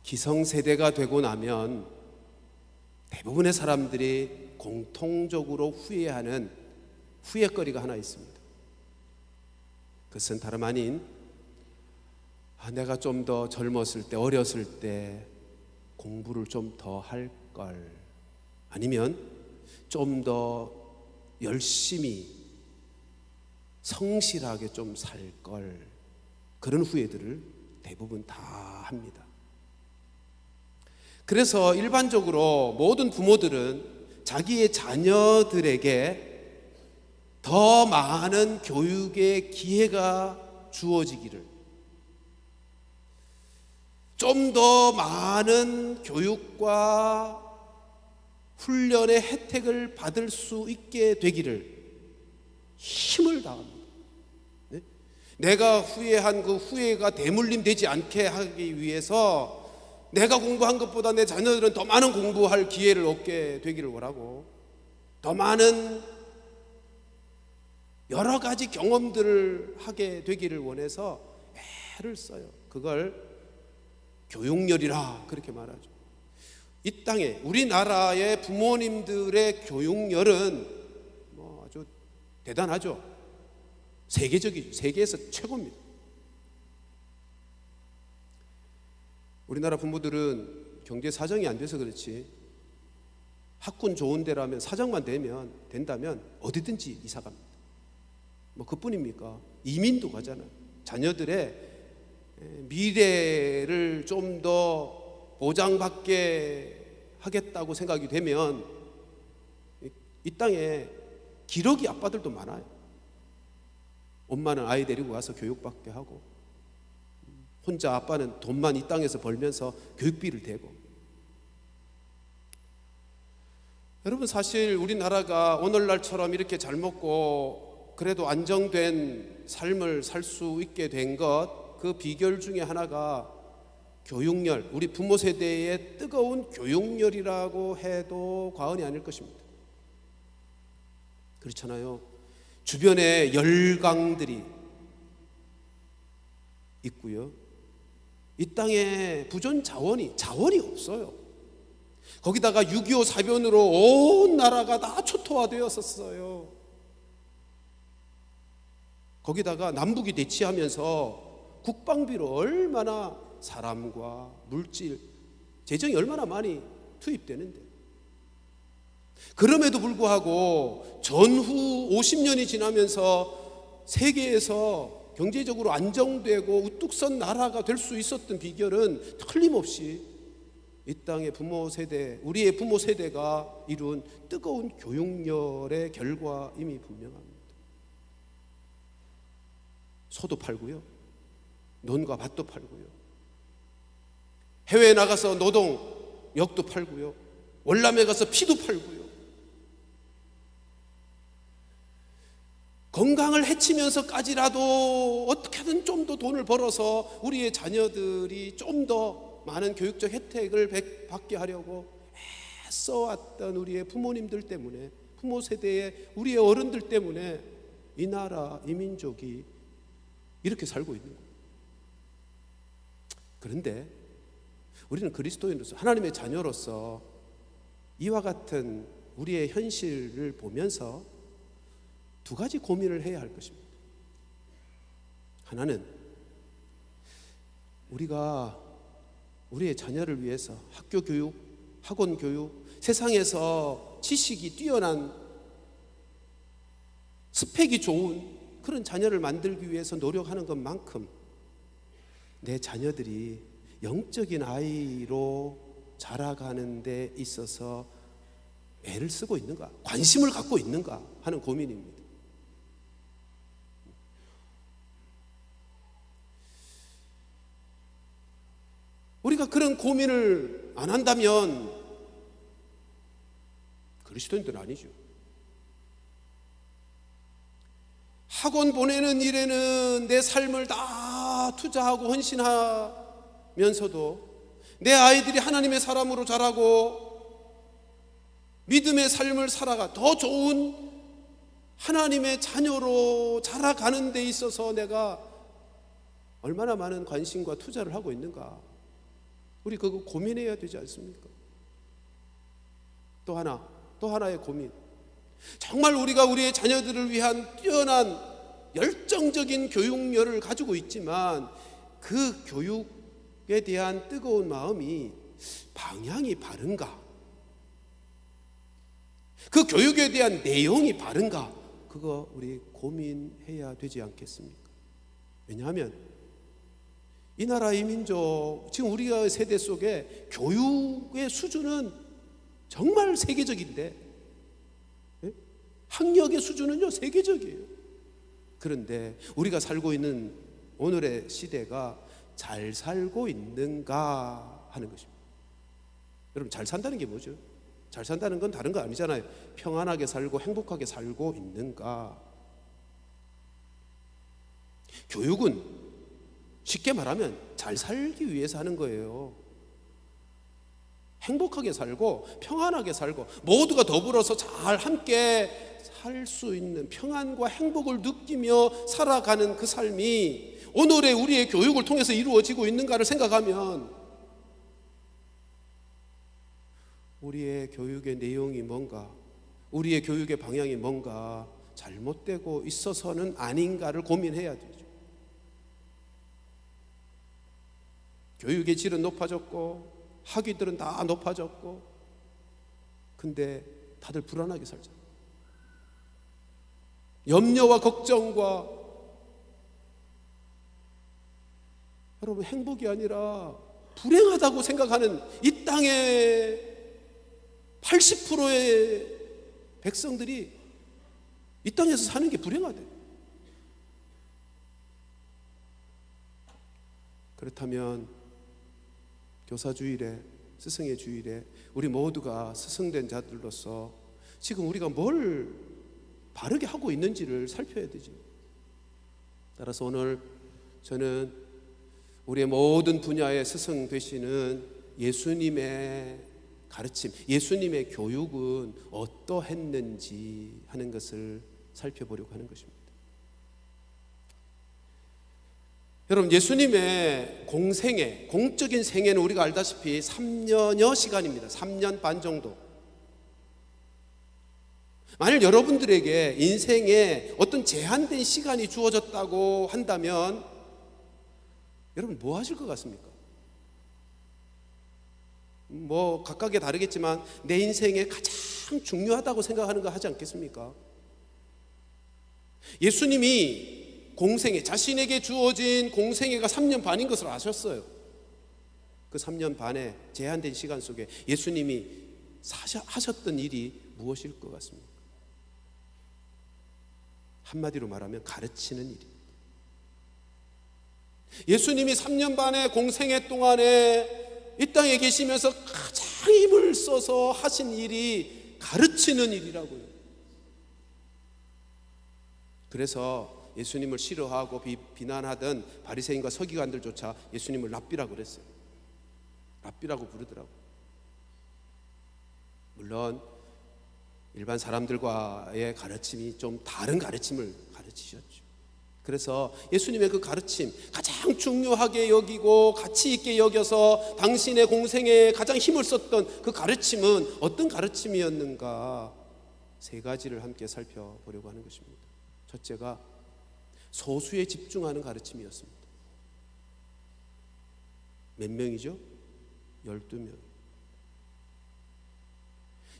기성세대가 되고 나면 대부분의 사람들이 공통적으로 후회하는 후회거리가 하나 있습니다. 그것은 다름 아닌 내가 좀 더 젊었을 때, 어렸을 때 공부를 좀 더 할 걸, 아니면 좀 더 열심히 성실하게 좀 살 걸, 그런 후회들을 대부분 다 합니다. 그래서 일반적으로 모든 부모들은 자기의 자녀들에게 더 많은 교육의 기회가 주어지기를, 좀 더 많은 교육과 훈련의 혜택을 받을 수 있게 되기를 힘을 다합니다. 내가 후회한 그 후회가 대물림 되지 않게 하기 위해서 내가 공부한 것보다 내 자녀들은 더 많은 공부할 기회를 얻게 되기를 원하고, 더 많은 여러 가지 경험들을 하게 되기를 원해서 애를 써요. 그걸 교육열이라 그렇게 말하죠. 이 땅에 우리나라의 부모님들의 교육열은 아주 대단하죠. 세계에서 최고입니다. 우리나라 부모들은 경제 사정이 안 돼서 그렇지, 학군 좋은 데라면, 사정만 된다면 어디든지 이사 갑니다. 그뿐입니까? 이민도 가잖아요. 자녀들의 미래를 좀 더 보장받게 하겠다고 생각이 되면 이 땅에 기러기 아빠들도 많아요. 엄마는 아이 데리고 와서 교육받게 하고, 혼자 아빠는 돈만 이 땅에서 벌면서 교육비를 대고. 여러분, 사실 우리나라가 오늘날처럼 이렇게 잘 먹고 그래도 안정된 삶을 살 수 있게 된 것, 그 비결 중에 하나가 교육열, 우리 부모 세대의 뜨거운 교육열이라고 해도 과언이 아닐 것입니다. 그렇잖아요. 주변에 열강들이 있고요, 이 땅에 부존 자원이 없어요. 거기다가 6.25 사변으로 온 나라가 다 초토화되었었어요. 거기다가 남북이 대치하면서 국방비로 얼마나 사람과 물질, 재정이 얼마나 많이 투입되는데, 그럼에도 불구하고 전후 50년이 지나면서 세계에서 경제적으로 안정되고 우뚝 선 나라가 될 수 있었던 비결은 틀림없이 이 땅의 부모 세대, 우리의 부모 세대가 이룬 뜨거운 교육열의 결과임이 분명합니다. 소도 팔고요, 논과 밭도 팔고요, 해외에 나가서 노동력도 팔고요, 월남에 가서 피도 팔고요, 건강을 해치면서까지라도 어떻게든 좀 더 돈을 벌어서 우리의 자녀들이 좀 더 많은 교육적 혜택을 받게 하려고 애써왔던 우리의 부모님들 때문에, 부모 세대의 우리의 어른들 때문에 이 나라, 이 민족이 이렇게 살고 있는 거예요. 그런데 우리는 그리스도인으로서, 하나님의 자녀로서 이와 같은 우리의 현실을 보면서 두 가지 고민을 해야 할 것입니다. 하나는 우리가 우리의 자녀를 위해서 학교 교육, 학원 교육, 세상에서 지식이 뛰어난 스펙이 좋은 그런 자녀를 만들기 위해서 노력하는 것만큼 내 자녀들이 영적인 아이로 자라가는 데 있어서 애를 쓰고 있는가, 관심을 갖고 있는가 하는 고민입니다. 우리가 그런 고민을 안 한다면 그리스도인들은 아니죠. 학원 보내는 일에는 내 삶을 다 투자하고 헌신하면서도 내 아이들이 하나님의 사람으로 자라고 믿음의 삶을 살아가 더 좋은 하나님의 자녀로 자라가는 데 있어서 내가 얼마나 많은 관심과 투자를 하고 있는가, 우리 그거 고민해야 되지 않습니까? 또 하나의 고민. 정말 우리가 우리의 자녀들을 위한 뛰어난 열정적인 교육열을 가지고 있지만 그 교육에 대한 뜨거운 마음이 방향이 바른가? 그 교육에 대한 내용이 바른가? 그거 우리 고민해야 되지 않겠습니까? 왜냐하면 이 나라 이 민족, 지금 우리가 세대 속에 교육의 수준은 정말 세계적인데, 학력의 수준은요 세계적이에요. 그런데 우리가 살고 있는 오늘의 시대가 잘 살고 있는가 하는 것입니다. 여러분, 잘 산다는 게 뭐죠? 잘 산다는 건 다른 거 아니잖아요. 평안하게 살고 행복하게 살고 있는가. 교육은 쉽게 말하면 잘 살기 위해서 하는 거예요. 행복하게 살고 평안하게 살고 모두가 더불어서 잘 함께 살 수 있는 평안과 행복을 느끼며 살아가는 그 삶이 오늘의 우리의 교육을 통해서 이루어지고 있는가를 생각하면 우리의 교육의 내용이 뭔가, 우리의 교육의 방향이 뭔가 잘못되고 있어서는 아닌가를 고민해야 되죠. 교육의 질은 높아졌고 학위들은 다 높아졌고, 근데 다들 불안하게 살잖아요. 염려와 걱정과, 여러분, 행복이 아니라 불행하다고 생각하는 이 땅의 80%의 백성들이 이 땅에서 사는 게 불행하대. 그렇다면 교사 주일에, 스승의 주일에 우리 모두가 스승된 자들로서 지금 우리가 뭘 바르게 하고 있는지를 살펴야 되죠. 따라서 오늘 저는 우리의 모든 분야의 스승 되시는 예수님의 가르침, 예수님의 교육은 어떠했는지 하는 것을 살펴보려고 하는 것입니다. 여러분, 예수님의 공생애, 공적인 생애는 우리가 알다시피 3년여 시간입니다. 3년 반 정도. 만일 여러분들에게 인생에 어떤 제한된 시간이 주어졌다고 한다면 여러분 뭐 하실 것 같습니까? 뭐 각각에 다르겠지만 내 인생에 가장 중요하다고 생각하는 거 하지 않겠습니까? 예수님이 공생애, 자신에게 주어진 공생애가 3년 반인 것을 아셨어요. 그 3년 반의 제한된 시간 속에 예수님이 하셨던 일이 무엇일 것 같습니까? 한마디로 말하면 가르치는 일입니다. 예수님이 3년 반의 공생애 동안에 이 땅에 계시면서 가장 힘을 써서 하신 일이 가르치는 일이라고요. 그래서 예수님을 싫어하고 비난하던 바리새인과 서기관들조차 예수님을 랍비라고 그랬어요. 랍비라고 부르더라고요. 물론 일반 사람들과의 가르침이 좀 다른 가르침을 가르치셨죠. 그래서 예수님의 그 가르침, 가장 중요하게 여기고 가치 있게 여겨서 당신의 공생애에 가장 힘을 썼던 그 가르침은 어떤 가르침이었는가, 세 가지를 함께 살펴보려고 하는 것입니다. 첫째가 소수에 집중하는 가르침이었습니다. 몇 명이죠? 12명.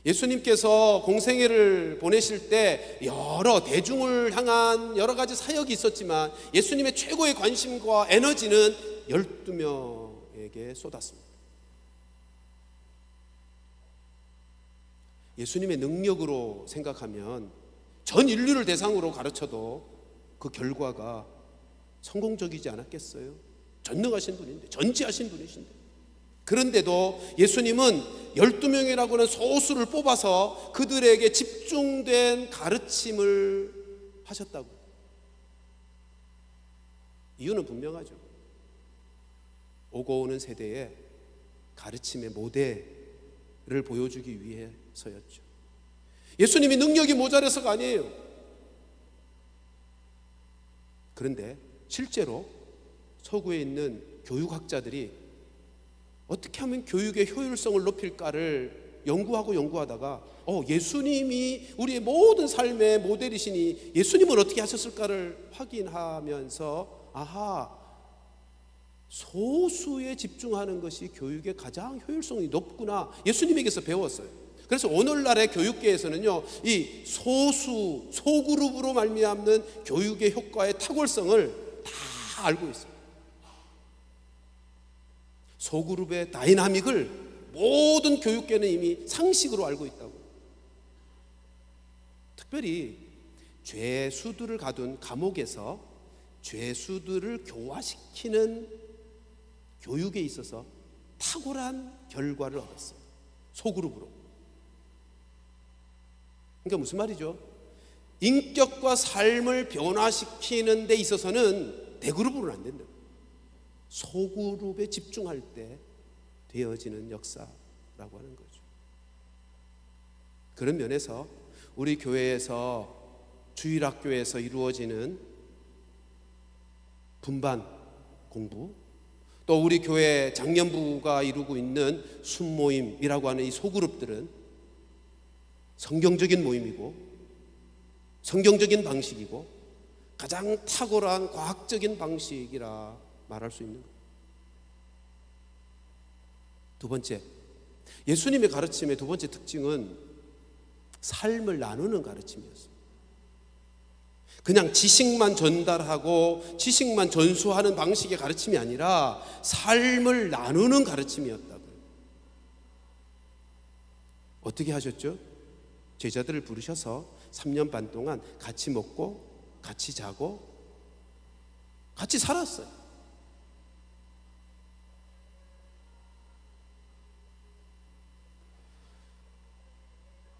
예수님께서 공생애를 보내실 때 여러 대중을 향한 여러 가지 사역이 있었지만 예수님의 최고의 관심과 에너지는 12명에게 쏟았습니다. 예수님의 능력으로 생각하면 전 인류를 대상으로 가르쳐도 그 결과가 성공적이지 않았겠어요? 전능하신 분인데, 전지하신 분이신데. 그런데도 예수님은 12명이라고 하는 소수를 뽑아서 그들에게 집중된 가르침을 하셨다고. 이유는 분명하죠. 오고 오는 세대에 가르침의 모델을 보여주기 위해서였죠. 예수님이 능력이 모자라서가 아니에요. 그런데 실제로 서구에 있는 교육학자들이 어떻게 하면 교육의 효율성을 높일까를 연구하다가 예수님이 우리의 모든 삶의 모델이시니 예수님은 어떻게 하셨을까를 확인하면서 소수에 집중하는 것이 교육의 가장 효율성이 높구나, 예수님에게서 배웠어요. 그래서 오늘날의 교육계에서는요, 이 소그룹으로 말미암는 교육의 효과의 탁월성을 다 알고 있어요. 소그룹의 다이나믹을 모든 교육계는 이미 상식으로 알고 있다고. 특별히 죄수들을 가둔 감옥에서 죄수들을 교화시키는 교육에 있어서 탁월한 결과를 얻었어요. 소그룹으로. 그러니까 무슨 말이죠? 인격과 삶을 변화시키는 데 있어서는 대그룹으로는 안 된다. 소그룹에 집중할 때 되어지는 역사라고 하는 거죠. 그런 면에서 우리 교회에서 주일학교에서 이루어지는 분반 공부, 또 우리 교회 장년부가 이루고 있는 순모임이라고 하는 이 소그룹들은 성경적인 모임이고 성경적인 방식이고 가장 탁월한 과학적인 방식이라 말할 수 있는 거예요. 두 번째, 예수님의 가르침의 두 번째 특징은 삶을 나누는 가르침이었어요. 그냥 지식만 전달하고 지식만 전수하는 방식의 가르침이 아니라 삶을 나누는 가르침이었다고요. 어떻게 하셨죠? 제자들을 부르셔서 3년 반 동안 같이 먹고 같이 자고 같이 살았어요.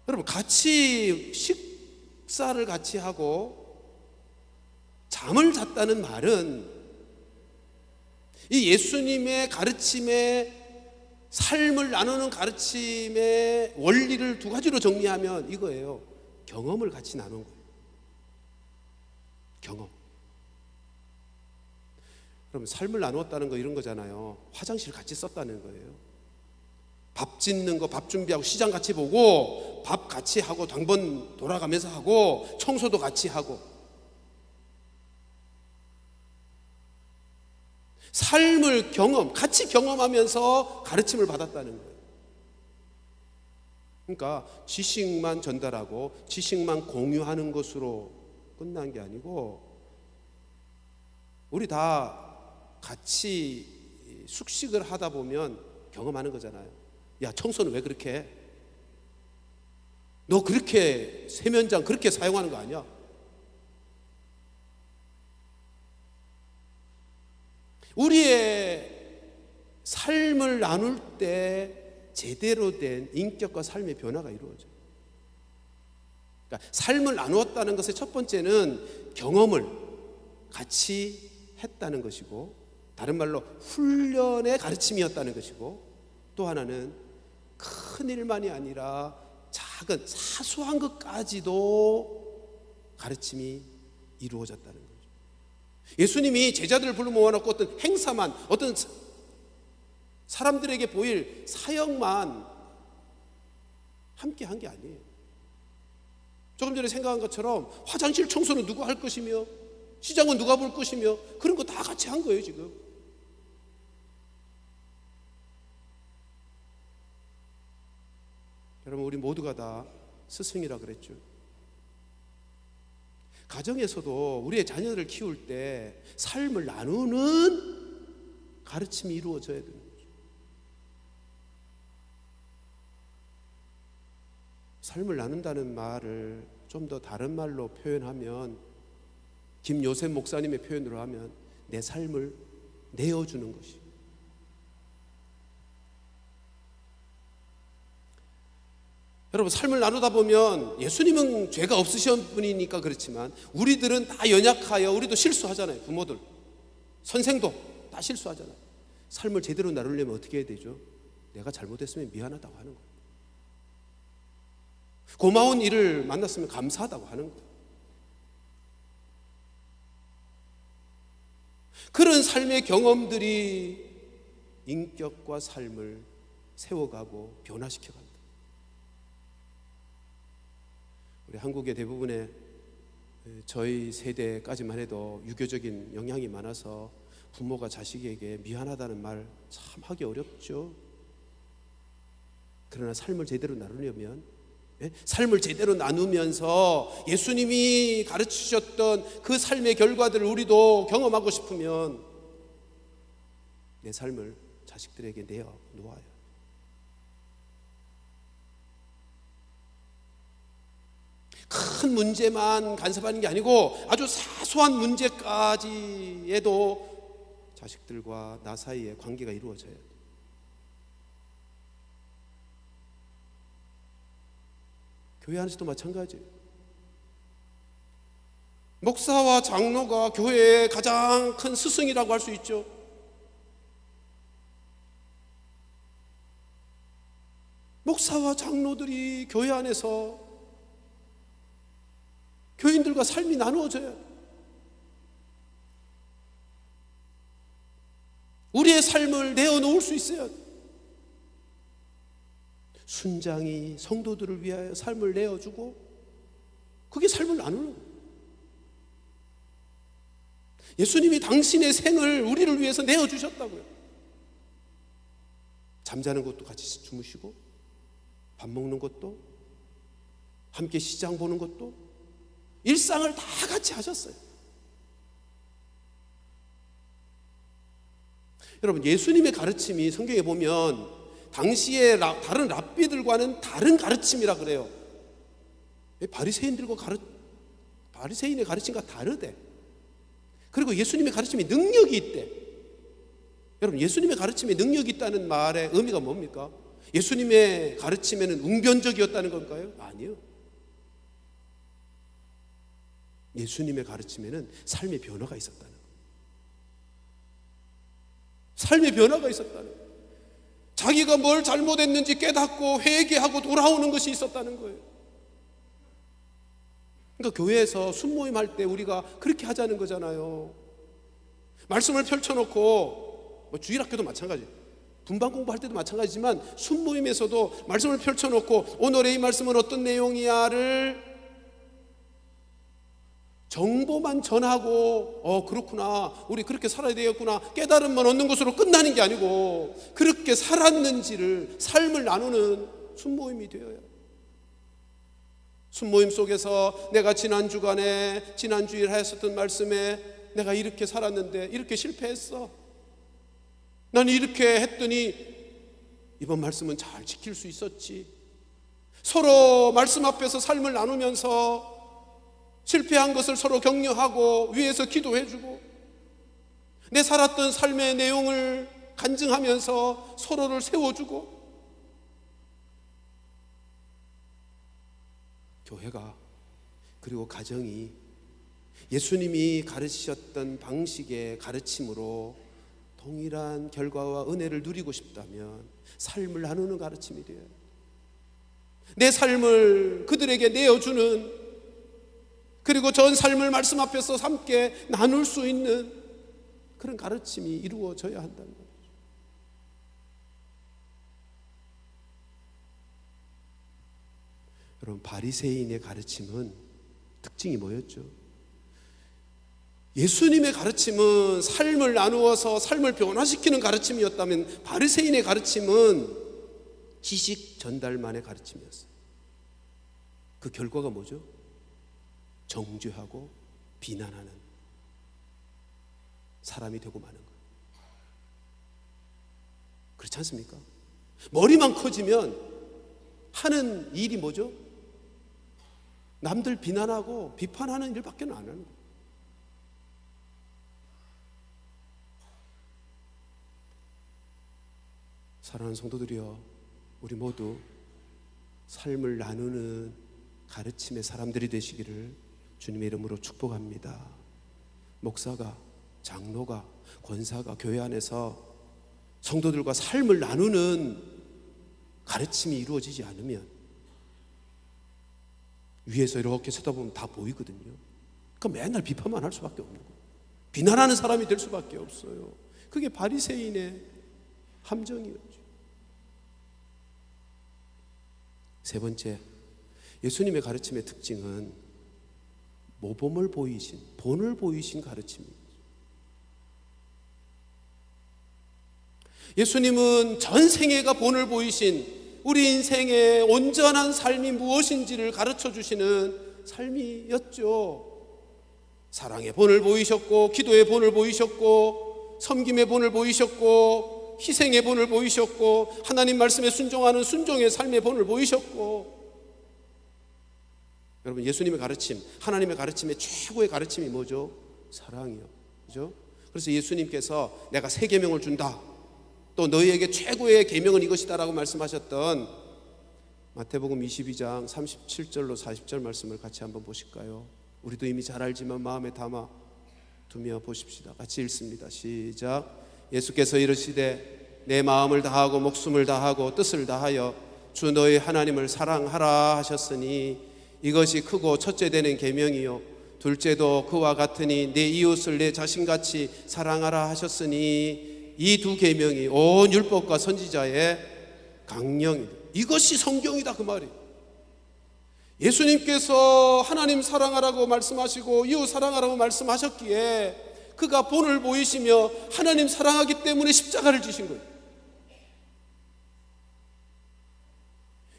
여러분, 같이 식사를 같이 하고 잠을 잤다는 말은 이 예수님의 가르침의 삶을 나누는 가르침의 원리를 두 가지로 정리하면 이거예요. 경험을 같이 나눈 거예요. 경험. 그럼 삶을 나누었다는 거 이런 거잖아요. 화장실 같이 썼다는 거예요. 밥 짓는 거, 밥 준비하고 시장 같이 보고 밥 같이 하고 당번 돌아가면서 하고 청소도 같이 하고 삶을 같이 경험하면서 가르침을 받았다는 거예요. 그러니까 지식만 전달하고 지식만 공유하는 것으로 끝난 게 아니고 우리 다 같이 숙식을 하다 보면 경험하는 거잖아요. 야, 청소는 왜 그렇게 해? 너 그렇게 세면장 그렇게 사용하는 거 아니야? 우리의 삶을 나눌 때 제대로 된 인격과 삶의 변화가 이루어져요. 그러니까 삶을 나누었다는 것의 첫 번째는 경험을 같이 했다는 것이고, 다른 말로 훈련의 가르침이었다는 것이고, 또 하나는 큰 일만이 아니라 작은 사소한 것까지도 가르침이 이루어졌다는 거죠. 예수님이 제자들을 불러 모아놓고 어떤 행사만, 어떤 사람들에게 보일 사역만 함께 한 게 아니에요. 조금 전에 생각한 것처럼 화장실 청소는 누가 할 것이며 시장은 누가 볼 것이며 그런 거 다 같이 한 거예요. 지금 여러분, 우리 모두가 다 스승이라 그랬죠. 가정에서도 우리의 자녀를 키울 때 삶을 나누는 가르침이 이루어져야 되는 거죠. 삶을 나눈다는 말을 좀 더 다른 말로 표현하면, 김요셉 목사님의 표현으로 하면 내 삶을 내어주는 것이. 여러분, 삶을 나누다 보면 예수님은 죄가 없으신 분이니까 그렇지만 우리들은 다 연약하여 우리도 실수하잖아요. 부모들, 선생도 다 실수하잖아요. 삶을 제대로 나누려면 어떻게 해야 되죠? 내가 잘못했으면 미안하다고 하는 거예요. 고마운 일을 만났으면 감사하다고 하는 거예요. 그런 삶의 경험들이 인격과 삶을 세워가고 변화시켜간다. 우리 한국의 대부분의 저희 세대까지만 해도 유교적인 영향이 많아서 부모가 자식에게 미안하다는 말 참 하기 어렵죠. 그러나 삶을 제대로 나누려면, 삶을 제대로 나누면서 예수님이 가르치셨던 그 삶의 결과들을 우리도 경험하고 싶으면 내 삶을 자식들에게 내어 놓아요. 큰 문제만 간섭하는 게 아니고 아주 사소한 문제까지에도 자식들과 나 사이에 관계가 이루어져야 돼. 교회 안에서도 마찬가지예요. 목사와 장로가 교회의 가장 큰 스승이라고 할 수 있죠. 목사와 장로들이 교회 안에서 교인들과 삶이 나누어져야 돼. 우리의 삶을 내어놓을 수 있어야 돼. 순장이 성도들을 위하여 삶을 내어주고 그게 삶을 나누는 거예요. 예수님이 당신의 생을 우리를 위해서 내어주셨다고요. 잠자는 것도 같이 주무시고 밥 먹는 것도 함께 시장 보는 것도 일상을 다 같이 하셨어요. 여러분, 예수님의 가르침이 성경에 보면 당시의 다른 랍비들과는 다른 가르침이라 그래요. 바리새인의 가르침과 다르대. 그리고 예수님의 가르침이 능력이 있대. 여러분, 예수님의 가르침에 능력이 있다는 말의 의미가 뭡니까? 예수님의 가르침에는 웅변적이었다는 건가요? 아니요. 예수님의 가르침에는 삶의 변화가 있었다는 거예요. 삶의 변화가 있었다는 거예요. 자기가 뭘 잘못했는지 깨닫고 회개하고 돌아오는 것이 있었다는 거예요. 그러니까 교회에서 순모임 할 때 우리가 그렇게 하자는 거잖아요. 말씀을 펼쳐놓고, 주일학교도 마찬가지, 분반 공부할 때도 마찬가지지만 순모임에서도 말씀을 펼쳐놓고 오늘의 이 말씀은 어떤 내용이야를 정보만 전하고 그렇구나, 우리 그렇게 살아야 되겠구나, 깨달음만 얻는 것으로 끝나는 게 아니고 그렇게 살았는지를, 삶을 나누는 순모임이 되어야 해요. 순모임 속에서 내가 지난 주간에 지난 주일 하셨던 말씀에 내가 이렇게 살았는데 이렇게 실패했어, 나는 이렇게 했더니 이번 말씀은 잘 지킬 수 있었지. 서로 말씀 앞에서 삶을 나누면서 실패한 것을 서로 격려하고 위에서 기도해주고 내 살았던 삶의 내용을 간증하면서 서로를 세워주고, 교회가 그리고 가정이 예수님이 가르치셨던 방식의 가르침으로 동일한 결과와 은혜를 누리고 싶다면 삶을 나누는 가르침이 돼요. 내 삶을 그들에게 내어주는, 그리고 전 삶을 말씀 앞에서 함께 나눌 수 있는 그런 가르침이 이루어져야 한다는 거죠. 여러분, 바리새인의 가르침은 특징이 뭐였죠? 예수님의 가르침은 삶을 나누어서 삶을 변화시키는 가르침이었다면 바리새인의 가르침은 지식 전달만의 가르침이었어요. 그 결과가 뭐죠? 정죄하고 비난하는 사람이 되고 마는 거예요. 그렇지 않습니까? 머리만 커지면 하는 일이 뭐죠? 남들 비난하고 비판하는 일밖에 안 하는 거예요. 사랑하는 성도들이여, 우리 모두 삶을 나누는 가르침의 사람들이 되시기를 주님의 이름으로 축복합니다. 목사가, 장로가, 권사가 교회 안에서 성도들과 삶을 나누는 가르침이 이루어지지 않으면 위에서 이렇게 쳐다보면 다 보이거든요. 그러니까 맨날 비판만 할 수밖에 없는 거예요. 비난하는 사람이 될 수밖에 없어요. 그게 바리새인의 함정이었죠. 세 번째, 예수님의 가르침의 특징은 모범을 보이신, 본을 보이신 가르침입니다. 예수님은 전생애가 본을 보이신 우리 인생의 온전한 삶이 무엇인지를 가르쳐 주시는 삶이었죠. 사랑의 본을 보이셨고, 기도의 본을 보이셨고, 섬김의 본을 보이셨고, 희생의 본을 보이셨고, 하나님 말씀에 순종하는 순종의 삶의 본을 보이셨고. 여러분, 예수님의 가르침, 하나님의 가르침의 최고의 가르침이 뭐죠? 사랑이요. 그죠? 그래서 예수님께서 내가 새 계명을 준다, 또 너희에게 최고의 계명은 이것이다라고 말씀하셨던 마태복음 22장 37절로 40절 말씀을 같이 한번 보실까요? 우리도 이미 잘 알지만 마음에 담아 두며 보십시다. 같이 읽습니다. 시작. 예수께서 이르시되 내 마음을 다하고 목숨을 다하고 뜻을 다하여 주 너희 하나님을 사랑하라 하셨으니 이것이 크고 첫째 되는 계명이요 둘째도 그와 같으니 내 이웃을 내 자신같이 사랑하라 하셨으니 이 두 계명이 온 율법과 선지자의 강령이다. 이것이 성경이다 그 말이에요. 예수님께서 하나님 사랑하라고 말씀하시고 이웃 사랑하라고 말씀하셨기에 그가 본을 보이시며 하나님 사랑하기 때문에 십자가를 지신 거예요.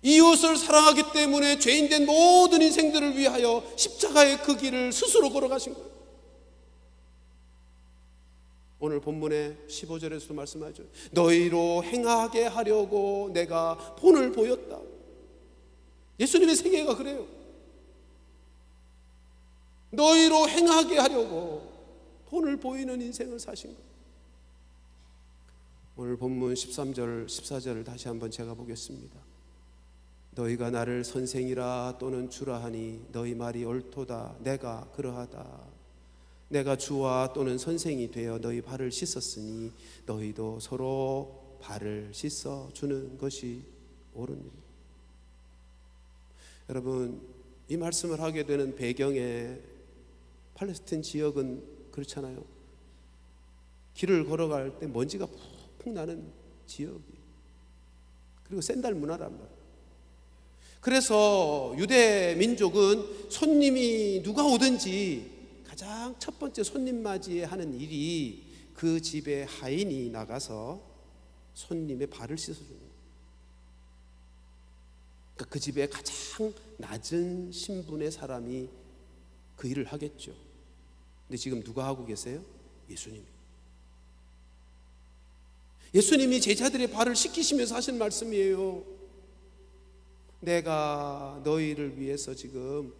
이웃을 사랑하기 때문에 죄인된 모든 인생들을 위하여 십자가의 그 길을 스스로 걸어가신 거예요. 오늘 본문의 15절에서도 말씀하죠. 너희로 행하게 하려고 내가 본을 보였다. 예수님의 세계가 그래요. 너희로 행하게 하려고 본을 보이는 인생을 사신 거예요. 오늘 본문 13절, 14절을 다시 한번 제가 보겠습니다. 너희가 나를 선생이라 또는 주라 하니 너희 말이 옳도다. 내가 그러하다. 내가 주와 또는 선생이 되어 너희 발을 씻었으니 너희도 서로 발을 씻어 주는 것이 옳으니. 여러분, 이 말씀을 하게 되는 배경에 팔레스타인 지역은 그렇잖아요. 길을 걸어갈 때 먼지가 푹푹 나는 지역이, 그리고 샌들 문화란 말이에요. 그래서 유대 민족은 손님이 누가 오든지 가장 첫 번째 손님 맞이하는 일이 그 집의 하인이 나가서 손님의 발을 씻어주는 거예요. 그러니까 그 집에 가장 낮은 신분의 사람이 그 일을 하겠죠. 근데 지금 누가 하고 계세요? 예수님이. 예수님이 제자들의 발을 씻기시면서 하신 말씀이에요. 내가 너희를 위해서 지금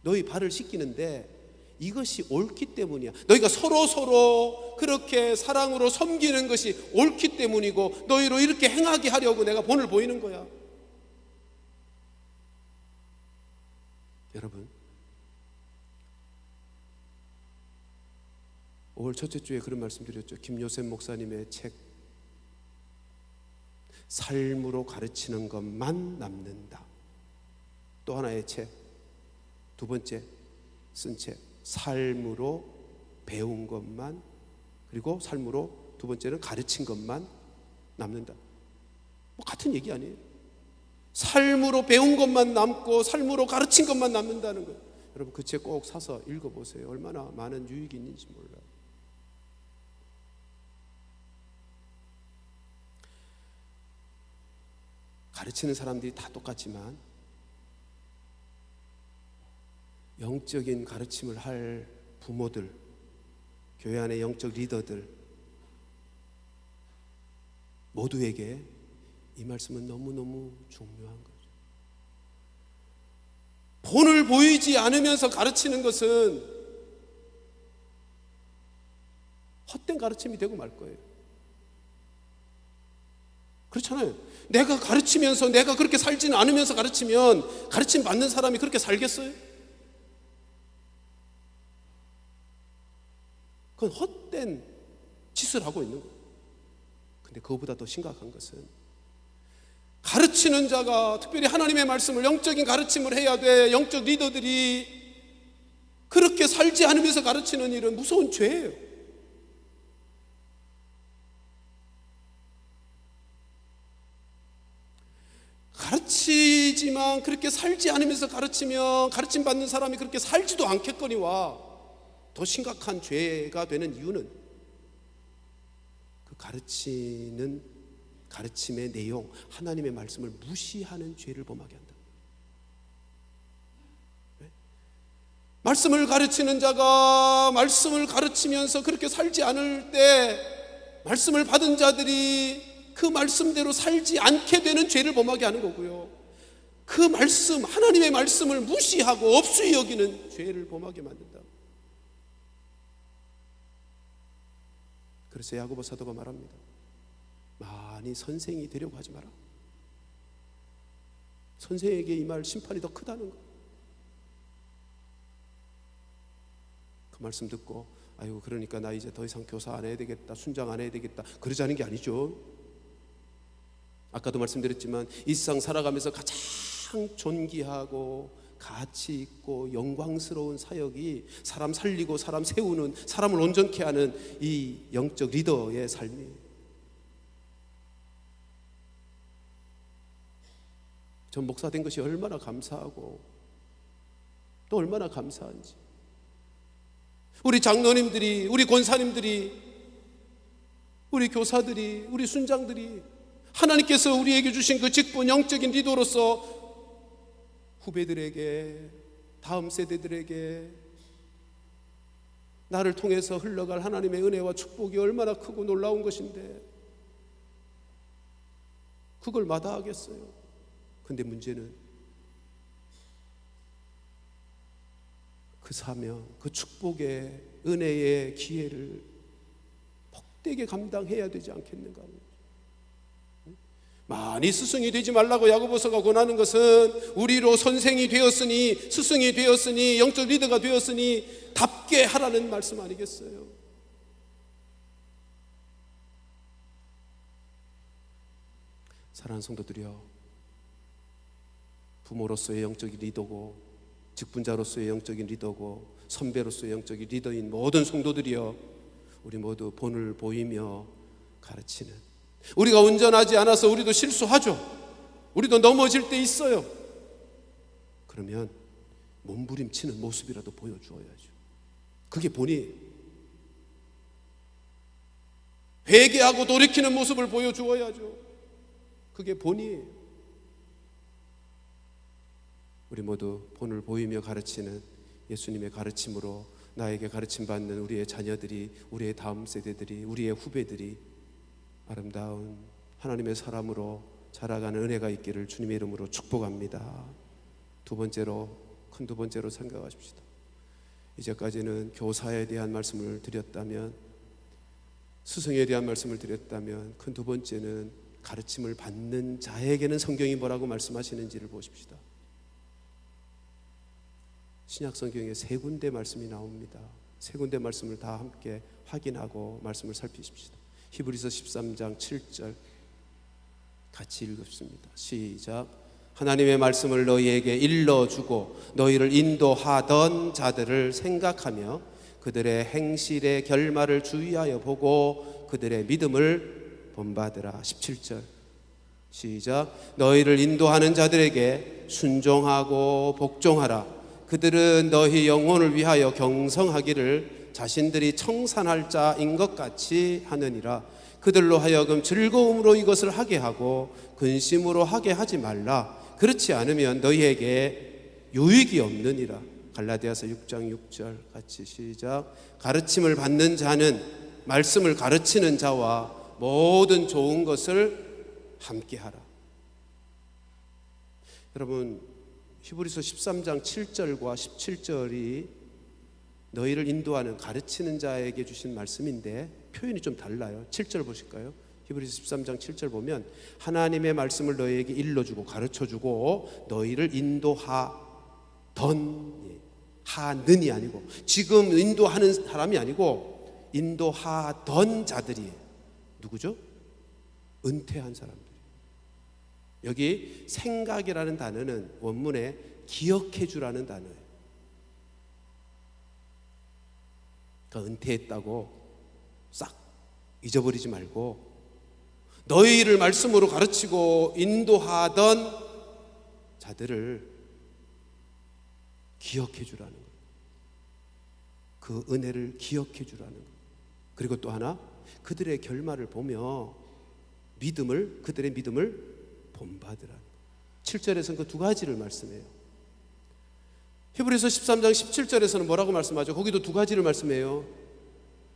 너희 발을 씻기는데 이것이 옳기 때문이야. 너희가 서로 그렇게 사랑으로 섬기는 것이 옳기 때문이고 너희로 이렇게 행하게 하려고 내가 본을 보이는 거야. 여러분, 5월 첫째 주에 그런 말씀 드렸죠. 김요셉 목사님의 책 삶으로 가르치는 것만 남는다. 또 하나의 책, 두 번째 쓴 책, 삶으로 배운 것만, 그리고 삶으로 두 번째는 가르친 것만 남는다. 뭐 같은 얘기 아니에요? 삶으로 배운 것만 남고 삶으로 가르친 것만 남는다는 거예요. 여러분, 그 책 꼭 사서 읽어보세요. 얼마나 많은 유익이 있는지 몰라요. 가르치는 사람들이 다 똑같지만 영적인 가르침을 할 부모들, 교회 안의 영적 리더들 모두에게 이 말씀은 너무너무 중요한 거죠. 본을 보이지 않으면서 가르치는 것은 헛된 가르침이 되고 말 거예요. 그렇잖아요. 내가 가르치면서 내가 그렇게 살지는 않으면서 가르치면 가르침 받는 사람이 그렇게 살겠어요? 그건 헛된 짓을 하고 있는 거예요. 근데 그거보다 더 심각한 것은 가르치는 자가, 특별히 하나님의 말씀을 영적인 가르침을 해야 돼. 영적 리더들이 그렇게 살지 않으면서 가르치는 일은 무서운 죄예요. 가르치지만 그렇게 살지 않으면서 가르치면 가르침 받는 사람이 그렇게 살지도 않겠거니와 더 심각한 죄가 되는 이유는 그 가르치는 가르침의 내용, 하나님의 말씀을 무시하는 죄를 범하게 한다. 말씀을 가르치는 자가 말씀을 가르치면서 그렇게 살지 않을 때 말씀을 받은 자들이 그 말씀대로 살지 않게 되는 죄를 범하게 하는 거고요, 그 말씀, 하나님의 말씀을 무시하고 없이 여기는 죄를 범하게 만든다. 그래서 야고보 사도가 말합니다. 많이 선생이 되려고 하지 마라. 선생에게 임할 심판이 더 크다는 거. 그 말씀 듣고 아이고 그러니까 나 이제 더 이상 교사 안 해야 되겠다, 순장 안 해야 되겠다, 그러자는 게 아니죠. 아까도 말씀드렸지만 이 세상 살아가면서 가장 존귀하고 가치 있고 영광스러운 사역이 사람 살리고 사람 세우는, 사람을 온전케 하는 이 영적 리더의 삶이에요. 전 목사 된 것이 얼마나 감사하고 또 얼마나 감사한지, 우리 장로님들이, 우리 권사님들이, 우리 교사들이, 우리 순장들이 하나님께서 우리에게 주신 그 직분, 영적인 리더로서 후배들에게, 다음 세대들에게 나를 통해서 흘러갈 하나님의 은혜와 축복이 얼마나 크고 놀라운 것인데 그걸 마다하겠어요. 근데 문제는 그 사명, 그 축복의 은혜의 기회를 복되게 감당해야 되지 않겠는가. 많이 스승이 되지 말라고 야고보서가 권하는 것은 우리로 선생이 되었으니, 스승이 되었으니, 영적 리더가 되었으니 답게 하라는 말씀 아니겠어요? 사랑하는 성도들이여, 부모로서의 영적인 리더고, 직분자로서의 영적인 리더고, 선배로서의 영적인 리더인 모든 성도들이여, 우리 모두 본을 보이며 가르치는, 우리가 온전하지 않아서 우리도 실수하죠. 우리도 넘어질 때 있어요. 그러면 몸부림치는 모습이라도 보여주어야죠. 그게 본이에요. 회개하고 돌이키는 모습을 보여주어야죠. 그게 본이에요. 우리 모두 본을 보이며 가르치는 예수님의 가르침으로 나에게 가르침받는 우리의 자녀들이, 우리의 다음 세대들이, 우리의 후배들이 아름다운 하나님의 사람으로 자라가는 은혜가 있기를 주님의 이름으로 축복합니다. 두 번째로, 큰 두 번째로 생각하십시다. 이제까지는 교사에 대한 말씀을 드렸다면, 스승에 대한 말씀을 드렸다면, 큰 두 번째는 가르침을 받는 자에게는 성경이 뭐라고 말씀하시는지를 보십시다. 신약 성경에 세 군데 말씀이 나옵니다. 세 군데 말씀을 다 함께 확인하고 말씀을 살피십시다. 히브리서 13장 7절 같이 읽습니다. 시작. 하나님의 말씀을 너희에게 일러주고 너희를 인도하던 자들을 생각하며 그들의 행실의 결말을 주의하여 보고 그들의 믿음을 본받으라. 17절 시작. 너희를 인도하는 자들에게 순종하고 복종하라. 그들은 너희 영혼을 위하여 경성하기를 자신들이 청산할 자인 것 같이 하느니라. 그들로 하여금 즐거움으로 이것을 하게 하고 근심으로 하게 하지 말라. 그렇지 않으면 너희에게 유익이 없느니라. 갈라디아서 6장 6절 같이 시작. 가르침을 받는 자는 말씀을 가르치는 자와 모든 좋은 것을 함께하라. 여러분, 히브리서 13장 7절과 17절이 너희를 인도하는, 가르치는 자에게 주신 말씀인데 표현이 좀 달라요. 7절 보실까요? 히브리서 13장 7절 보면 하나님의 말씀을 너희에게 일러주고 가르쳐주고 너희를 인도하던, 하는이 아니고 지금 인도하는 사람이 아니고 인도하던 자들이 누구죠? 은퇴한 사람들. 여기 생각이라는 단어는 원문에 기억해주라는 단어예요. 그러니까 은퇴했다고 싹 잊어버리지 말고 너희를 말씀으로 가르치고 인도하던 자들을 기억해 주라는 거예요. 그 은혜를 기억해 주라는 거예요. 그리고 또 하나, 그들의 결말을 보며 그들의 믿음을 본받으라는 거예요. 7절에서는 그 두 가지를 말씀해요. 히브리서 13장 17절에서는 뭐라고 말씀하죠? 거기도 두 가지를 말씀해요.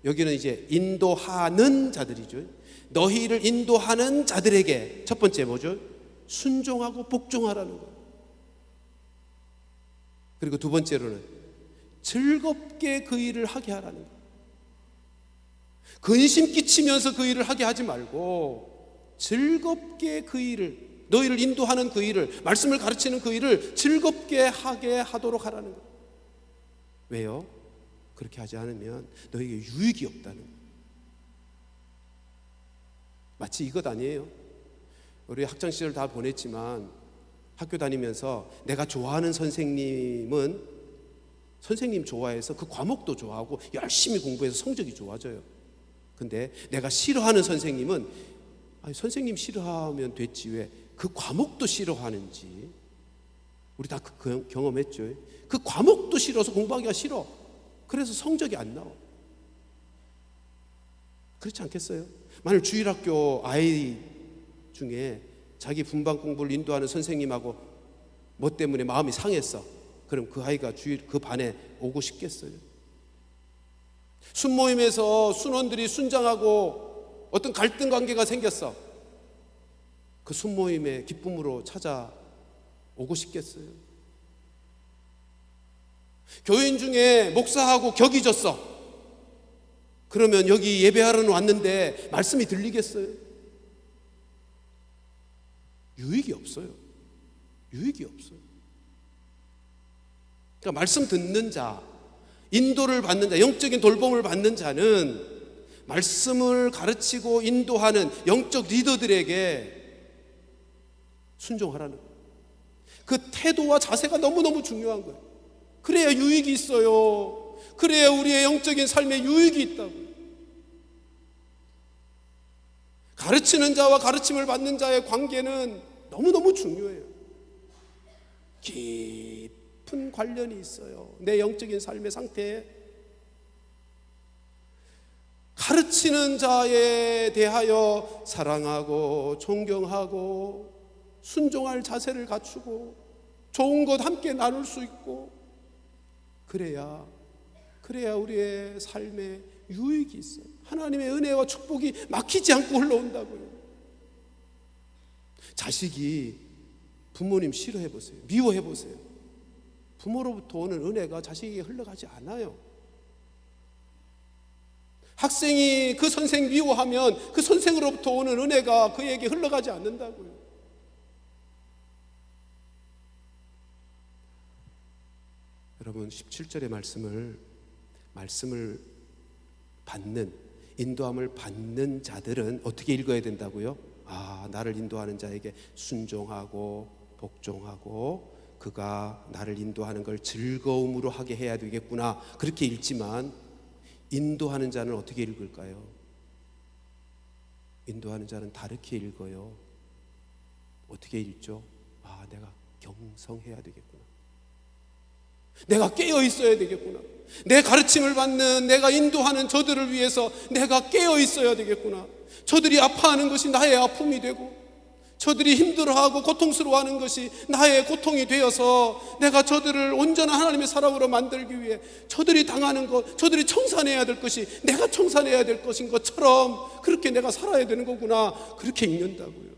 여기는 이제 인도하는 자들이죠. 너희를 인도하는 자들에게 첫 번째 뭐죠? 순종하고 복종하라는 거예요. 그리고 두 번째로는 즐겁게 그 일을 하게 하라는 거예요. 근심 끼치면서 그 일을 하게 하지 말고 즐겁게 그 일을, 너희를 인도하는 그 일을, 말씀을 가르치는 그 일을 즐겁게 하게 하도록 하라는 거예요. 왜요? 그렇게 하지 않으면 너에게 유익이 없다는 거예요. 마치 이것 아니에요? 우리 학창시절 다 보냈지만 학교 다니면서 내가 좋아하는 선생님은 선생님 좋아해서 그 과목도 좋아하고 열심히 공부해서 성적이 좋아져요. 근데 내가 싫어하는 선생님은 아니, 선생님 싫어하면 됐지 왜 그 과목도 싫어하는지. 우리 다 그 경험했죠. 그 과목도 싫어서 공부하기가 싫어. 그래서 성적이 안 나와. 그렇지 않겠어요? 만약 주일학교 아이 중에 자기 분반 공부를 인도하는 선생님하고 뭐 때문에 마음이 상했어. 그럼 그 아이가 그 반에 오고 싶겠어요? 순모임에서 순원들이 순장하고 어떤 갈등 관계가 생겼어. 그 순모임의 기쁨으로 찾아오고 싶겠어요? 교인 중에 목사하고 격이 졌어. 그러면 여기 예배하러 왔는데 말씀이 들리겠어요? 유익이 없어요. 유익이 없어요. 그러니까 말씀 듣는 자, 인도를 받는 자, 영적인 돌봄을 받는 자는 말씀을 가르치고 인도하는 영적 리더들에게 순종하라는 거예요. 그 태도와 자세가 너무너무 중요한 거예요. 그래야 유익이 있어요. 그래야 우리의 영적인 삶에 유익이 있다고. 가르치는 자와 가르침을 받는 자의 관계는 너무너무 중요해요. 깊은 관련이 있어요. 내 영적인 삶의 상태에. 가르치는 자에 대하여 사랑하고 존경하고 순종할 자세를 갖추고 좋은 것 함께 나눌 수 있고 그래야 우리의 삶에 유익이 있어요. 하나님의 은혜와 축복이 막히지 않고 흘러온다고요. 자식이 부모님 싫어해 보세요. 미워해 보세요. 부모로부터 오는 은혜가 자식에게 흘러가지 않아요. 학생이 그 선생 미워하면 그 선생으로부터 오는 은혜가 그에게 흘러가지 않는다고요. 여러분 17절의 말씀을 받는, 인도함을 받는 자들은 어떻게 읽어야 된다고요? 나를 인도하는 자에게 순종하고 복종하고 그가 나를 인도하는 걸 즐거움으로 하게 해야 되겠구나. 그렇게 읽지만 인도하는 자는 어떻게 읽을까요? 인도하는 자는 다르게 읽어요. 어떻게 읽죠? 내가 경성해야 되겠구나. 내가 깨어 있어야 되겠구나. 내 가르침을 받는, 내가 인도하는 저들을 위해서 내가 깨어 있어야 되겠구나. 저들이 아파하는 것이 나의 아픔이 되고, 저들이 힘들어하고 고통스러워하는 것이 나의 고통이 되어서 내가 저들을 온전한 하나님의 사람으로 만들기 위해 저들이 당하는 것, 저들이 청산해야 될 것이 내가 청산해야 될 것인 것처럼 그렇게 내가 살아야 되는 거구나. 그렇게 읽는다고요.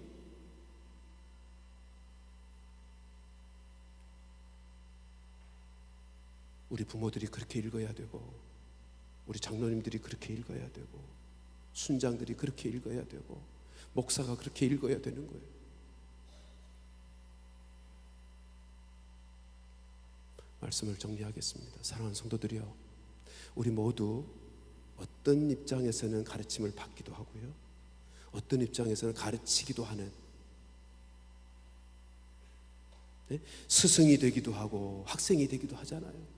우리 부모들이 그렇게 읽어야 되고, 우리 장로님들이 그렇게 읽어야 되고, 순장들이 그렇게 읽어야 되고, 목사가 그렇게 읽어야 되는 거예요. 말씀을 정리하겠습니다. 사랑하는 성도들이요, 우리 모두 어떤 입장에서는 가르침을 받기도 하고요, 어떤 입장에서는 가르치기도 하는, 스승이 되기도 하고 학생이 되기도 하잖아요.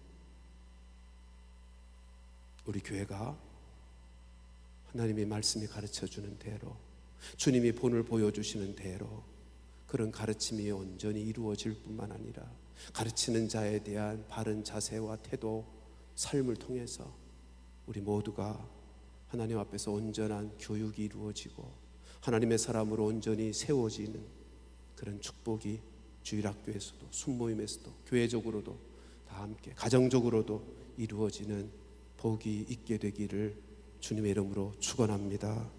우리 교회가 하나님의 말씀이 가르쳐주는 대로, 주님이 본을 보여주시는 대로 그런 가르침이 온전히 이루어질 뿐만 아니라 가르치는 자에 대한 바른 자세와 태도, 삶을 통해서 우리 모두가 하나님 앞에서 온전한 교육이 이루어지고 하나님의 사람으로 온전히 세워지는 그런 축복이 주일학교에서도, 순모임에서도, 교회적으로도 다 함께, 가정적으로도 이루어지는 복이 있게 되기를 주님의 이름으로 축원합니다.